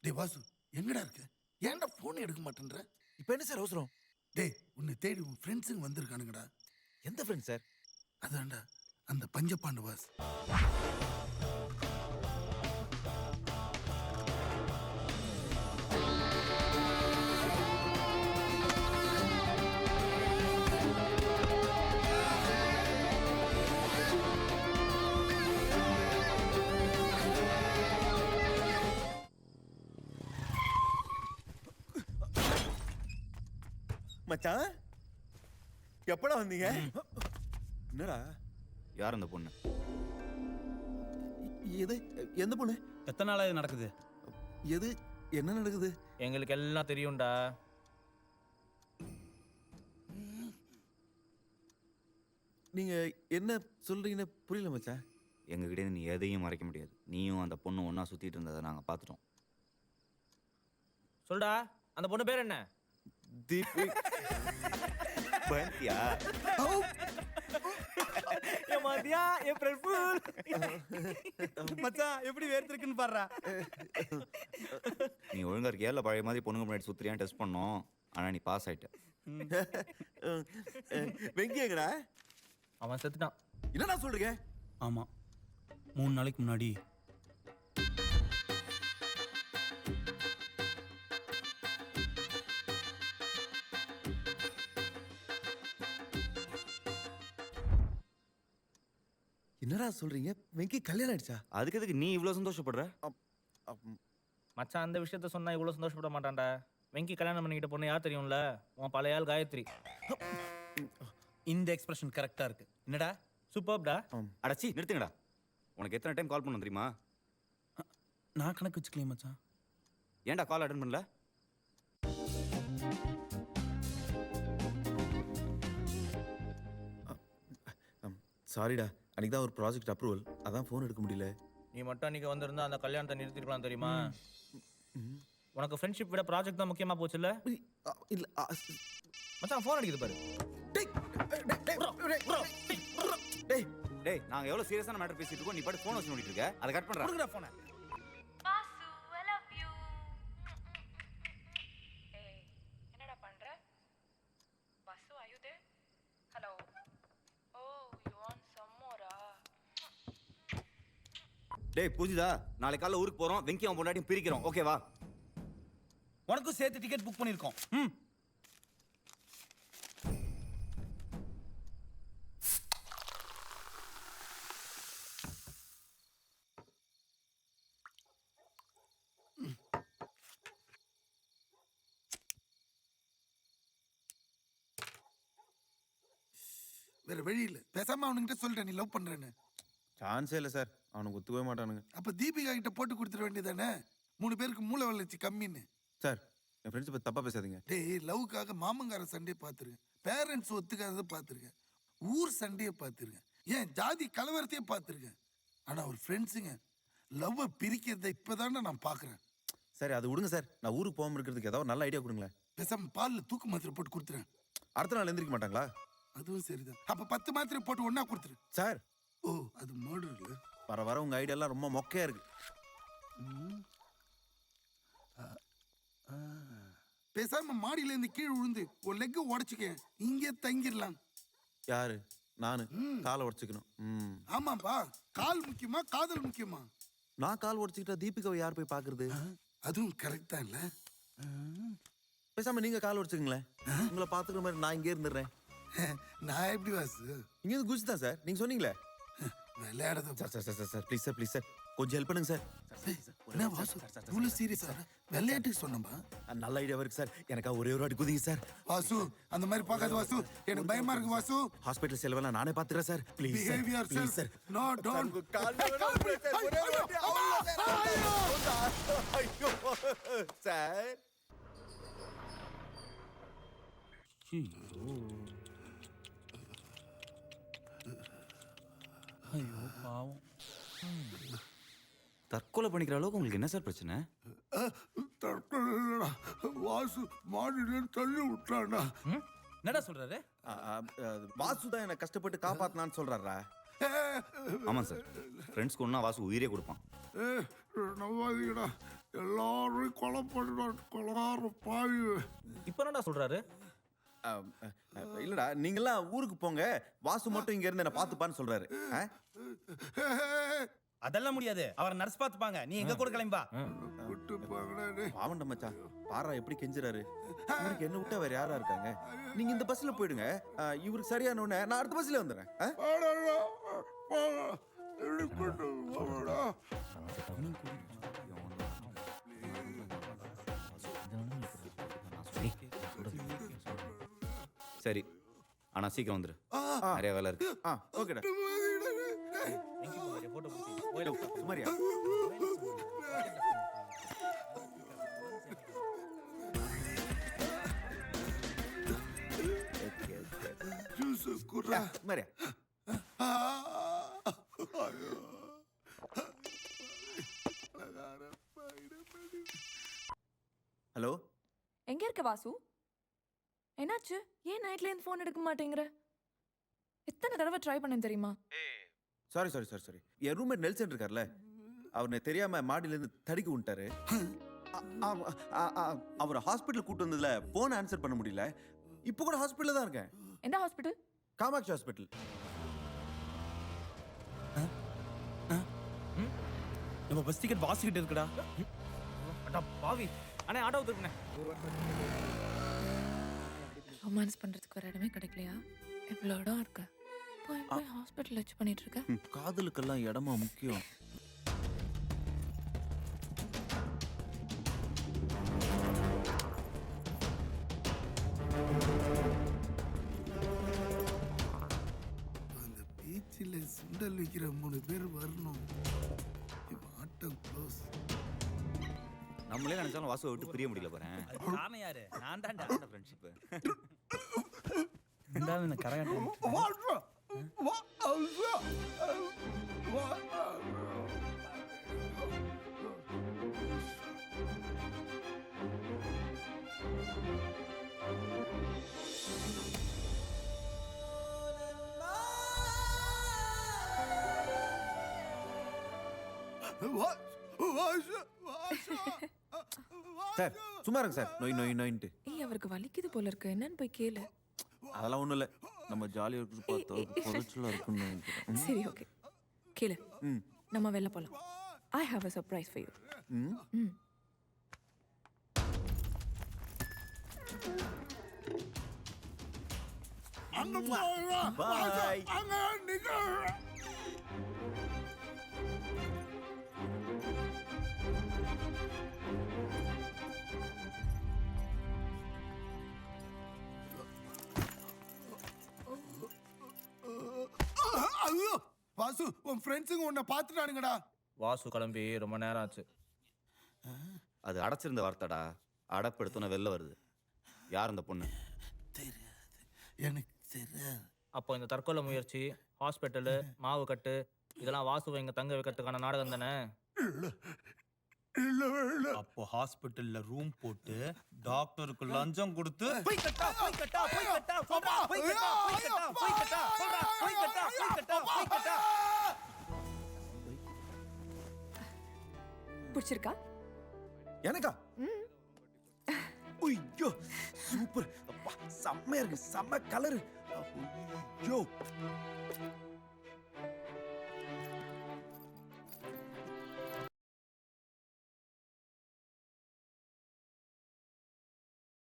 டேய் வாசு, எங்கடா இருக்க? ஏன்டா போன் எடுக்க மாட்டேன்ற? இப்போ என்ன சார் அவசரம்? டேய், உன்னை தேடி உன் ஃப்ரெண்ட்ஸுங்க வந்திருக்கானுங்கடா. எந்த ஃப்ரெண்ட் சார்? அதான்டா அந்த பஞ்சபாண்டு வாஸ். மச்சான் எப்படா வந்தீங்க? என்னடா? யார் அந்த பொண்ணு? எது? எந்த பொண்ணு? எத்தனை நாளா இது நடக்குது? எது? என்ன நடக்குது? எங்களுக்கு எல்லாம் தெரியும்டா. நீங்க என்ன சொல்றீங்கன்னு புரியல மச்சான். எங்ககிட்ட நீ எதையும் மறைக்க முடியாது. நீயும் அந்த பொண்ணு ஒன்றா சுற்றிட்டு இருந்ததை நாங்கள் பார்த்துட்டோம். சொல்டா, அந்த பொண்ணு பேர் என்ன? தீபி. பயந்தியா? மதியா ஏப்ரல் ஃபூல். மச்சான் எப்படி வேர்த்திருக்குன்னு பாருடா. நீ ஒழுங்கா இருக்கியா இல்லை பழைய மாதிரி பொண்ணுங்க முன்னாடி சுற்றுறியான்னு டெஸ்ட் பண்ணோம். ஆனால் நீ பாஸ் ஆயிட்ட. வெங்கி எங்கடா? அவன் செத்துட்டான். என்னடா சொல்றீங்க? ஆமா, 3 நாளைக்கு முன்னாடி. என்னடா சொல்றீங்க? வெங்கி கல்யாணம் ஆயிடுச்சா? அதுக்கு எதுக்கு நீ இவ்வளோ சந்தோஷப்படுற? மச்சான் அந்த விஷயத்த சொன்னா இவ்வளவு சந்தோஷப்பட மாட்டான்டா. வெங்கி கல்யாணம் பண்ணிக்கிட்ட பொண்ணு யார் தெரியும்ல? உன் பழைய ஆள் காயத்ரி. இந்த எக்ஸ்பிரஷன் கரெக்டா இருக்கு. என்னடா சூப்பர்டா. அடச்சி நிறுத்துங்கடா. உனக்கு எத்தனை டைம் கால் பண்ண தெரியுமா? நான் கணக்கு வச்சுக்கலையே மச்சான். ஏன்டா கால் அட்டன் பண்ணல? சாரிடா, அன்னைக்கு தான் ஒரு ப்ராஜெக்ட் அப்ரூவல், அதான் ஃபோன் எடுக்க முடியல. நீ மட்டும் அன்னைக்கு வந்திருந்தா அந்த கல்யாணத்தை நிறுத்திருக்கலாம் தெரியுமா? உனக்கு ஃப்ரெண்ட்ஷிப் விட ப்ராஜெக்ட் தான் முக்கியமா போச்சுல்ல? இல்ல மச்சான் ஃபோன் அடிக்குது பாரு. டேய் டேய், நாங்கள் எவ்வளோ சீரியஸான மேட்டர் பேசிட்டு இருக்கோம். நீ பாட்டு ஃபோன் வச்சு நோண்டிட்டு இருக்க. அதை கட் பண்ணுறா. கொடுங்கடா ஃபோனை. Vasu, I love you. ஏய், என்னடா பண்ற? Vasu, are you there? Hello. Oh, you want some more? டேய் புரிஞ்சுதா? நாளைக்கு காலைல ஊருக்கு போகிறோம். வெங்கி அவன் பொண்டாட்டியும் பிரிக்கிறோம். ஓகேவா? உனக்கும் சேர்த்து டிக்கெட் புக் பண்ணிருக்கோம். வேற வழி இல்ல, பேசாம அவனுங்கிட்ட சொல்றேன் நீ லவ் பண்றேன்னு. சான்ஸே இல்லை சார், அவனுக்கு ஒத்துக்கவே மாட்டானுங்க. அப்ப தீபிகா கிட்ட போட்டு கொடுத்துட வேண்டியதானே? 3 பேருக்கு மூளை வளர்ச்சி கம்மின்னு. சார், என் ஃப்ரெண்ட்ஸ் பற்றி தப்பாக பேசாதீங்க. டேய், லவ்க்காக மாமங்கார சண்டையை பார்த்துருக்கேன், பேரண்ட்ஸ் ஒத்துக்காததை பார்த்துருக்கேன், ஊர் சண்டையை பார்த்துருக்கேன், ஏன் ஜாதி கலவரத்தையே பார்த்துருக்கேன். ஆனா ஒரு ஃப்ரெண்ட்ஸுங்க லவ்வை பிரிக்கிறத இப்பதானே நான் பார்க்குறேன். சரி அது விடுங்க சார், நான் ஊருக்கு போகாமல் இருக்கிறதுக்கு ஏதாவது நல்ல ஐடியா கொடுங்களேன். பேசாம பாலில் தூக்கு மாத்திரை போட்டு கொடுத்துறேன். அடுத்த நாள் எந்திரிக்க மாட்டாங்களா? அதுவும் சரிதான். அப்ப 10 மாத்திரை போட்டு ஒன்னா கொடுத்துரு. சார், ஓ அது மர்டர் இல்ல. வர வர உங்கள் ஐடியாலாம் ரொம்ப மொக்கையா இருக்கு. பேசாம மாடியில இருந்து கீழே விழுந்து ஒரு லெக் உடைச்சுக்க, இங்கே தங்கிடலாம். யாரு? நானு காலை உடச்சிக்கணும். ஆமாப்பா, கால் முக்கியமா காதல் முக்கியமா? நான் கால் உடச்சிக்கிட்டா தீபிகாவை யார் போய் பாக்குறது? அதுவும் கரெக்ட் தான் இல்ல. பேசாம நீங்க கால் உடச்சுக்கங்களேன், உங்களை பாத்துக்கிற மாதிரி நான் இங்கே இருந்துடுறேன். நான் எப்படி வாசு? இங்க இருந்து குச்சி தான் சார், நீங்க சொன்னீங்களே. விளையாடாத sir sir sir sir please sir, please sir, கொஞ்சம் ஹெல்ப் பண்ணுங்க சார். என்ன வாசு இவ்வளவு சீரியஸா? விளையாட்டுக்கு சொன்னப்பா. நல்ல ஐடியா இருக்கு சார், எனக்கா ஒரே ஒரு வாட்டி குதிங்க சார். வாசு அந்த மாதிரி பார்க்காத வாசு, எனக்கு பயமா இருக்கு வாசு. ஹாஸ்பிடல் செலவெல்லாம் நானே பாத்துக்கிறேன் sir. Please sir, Behave yourself. Please sir. No, don't. Sir ஐயோ பாவம். தற்கொலை பண்ணிக்கிற அளவுக்கு உங்களுக்கு என்ன சார் பிரச்சனை? வாசு மாடியில தள்ளி விட்டானா? என்னடா சொல்றாரு? வாசு தான் என்னை கஷ்டப்பட்டு காப்பாத்தினான்னு சொல்றாரா? ஆமாம் சார், ஃப்ரெண்ட்ஸ்க்கு ஒன்றா வாசு உயிரே கொடுப்பான். நம்பாதீங்கடா, எல்லாரும் கொலை பண்ணுறான் கொலகார பாவி. இப்போ என்னடா சொல்றாரு? இல்லடா நீங்கெல்லாம் ஊருக்கு போங்க, வாசு மட்டும் இங்க இருந்து என்ன பாத்துப்பான்னு சொல்றாரு. அதெல்லாம் முடியாது, அவர் நர்ஸ் பாத்துப்பாங்க, நீ எங்க கூட கிளம்பா. விட்டு போங்கடா டேய். பாவண்ட மச்சான், பாரா எப்படி கெஞ்சுறாரு. இவருக்கு என்ன விட்டா வேற யாரா இருக்காங்க? நீங்க இந்த பஸ்ல போயிடுங்க, இவருக்கு சரியான உடனே நான் அடுத்த பஸ்ல வந்துடுறேன். போடா, போடா. என்னை கூட்டு போடா. சரி ஆனா சீக்கிரம் வந்துரு, நிறைய வேலை இருக்கு. ஓகேடா. போட்டோ பிடிச்சி சுமாரியா ஜூஸ் குர்ரா. சுமாரியா. ஹலோ, எங்க இருக்க வாசு? என்னாச்சு? ஏன் நைட்ல இருந்து ஃபோன் எடுக்க மாட்டேங்கிற? எத்தனை தடவை ட்ரை பண்ணேன் தெரியுமா? Sorry sorry sorry sorry. என் ரூம்மேட் நெல்சன் இருக்கார்ல, அவனை தெரியாம மாடியில இருந்து தடுக்கி விட்டாரு. அவர் ஹாஸ்பிட்டல் கூட்டு வந்ததுல போன் ஆன்சர் பண்ண முடியல. இப்போ கூட ஹாஸ்பிட்டல்ல தான் இருக்கேன். எந்த ஹாஸ்பிட்டல்? காமாட்சி ஹாஸ்பிட்டல். நம்ம பஸ் டிக்கெட் வாசிக்கிட்டு இருக்குடா. அடா பாவி. அண்ணே ஆட்டோ திருப்பினே. ரொமான்ஸ் பண்றதுக்கு ஒரு இடமே கிடைக்கலையா? எவ்வளோ இடம் இருக்கு. போய் போய் ஹாஸ்பிட்டல் வச்சு பண்ணிட்டு இருக்க. காதலுக்கெல்லாம் இடமா முக்கியம். அந்த பீச்சில் சுண்டல் விற்கிற 3 பேர் வரணும். இப்போ ஆட்டம் க்ளோஸ். நம்மளே நினைச்சாலும் வாசுவை விட்டு பிரிய முடியல போறேன். காரணம் யாரு? நான் தான்டா. ஃப்ரெண்ட்ஷிப் இருந்தாலும் இந்த கரகாட்டம் சார் சும்மா இருங்க சார். நோய் நோய் நோயின்ட்டு. ஏய், அவருக்கு வலிக்குது போல இருக்கு. என்னன்னு போய் கேளு. அதெல்லாம் ஒண்ணும் இல்ல, நம்ம ஜாலியா இருக்கு பார்த்தா பொருட்களா இருக்குன்னு நினைக்கிறேன். சரி, ஓகே. கேளு. ம். நம்ம வெளில போலாம். I have a surprise for you. ம். அங்க போடா. Bye. அங்க நிக்க. ஐயோ வாசு, உன் ஃப்ரெண்ட்ஸுங்க உன்னை பார்த்துட்டானுங்கடா. வாசு கிளம்பி ரொம்ப நேரம் ஆச்சு. அது அடைச்சிருந்த வார்த்தைடா, அடப்படுத்தோன்னு வெளில வருது. யார் அந்த பொண்ணு? தெரியாது, எனக்கு தெரியாது. அப்போ இந்த தற்கொலை முயற்சி, ஹாஸ்பிட்டலு, மாவு கட்டு இதெல்லாம் வாசுவை இங்க தங்க வைக்கிறதுக்கான நாடகம் தானே? இல்ல இல்ல. அப்போ ஹாஸ்பிட்டல்ல ரூம் போட்டு டாக்டருக்கு லஞ்சம் கொடுத்து பிடிச்சிருக்கா? எனக்கா? ஐயோ சூப்பர். அப்பா செம்மையா இருக்கு, செம்ம கலரு. ஐயோ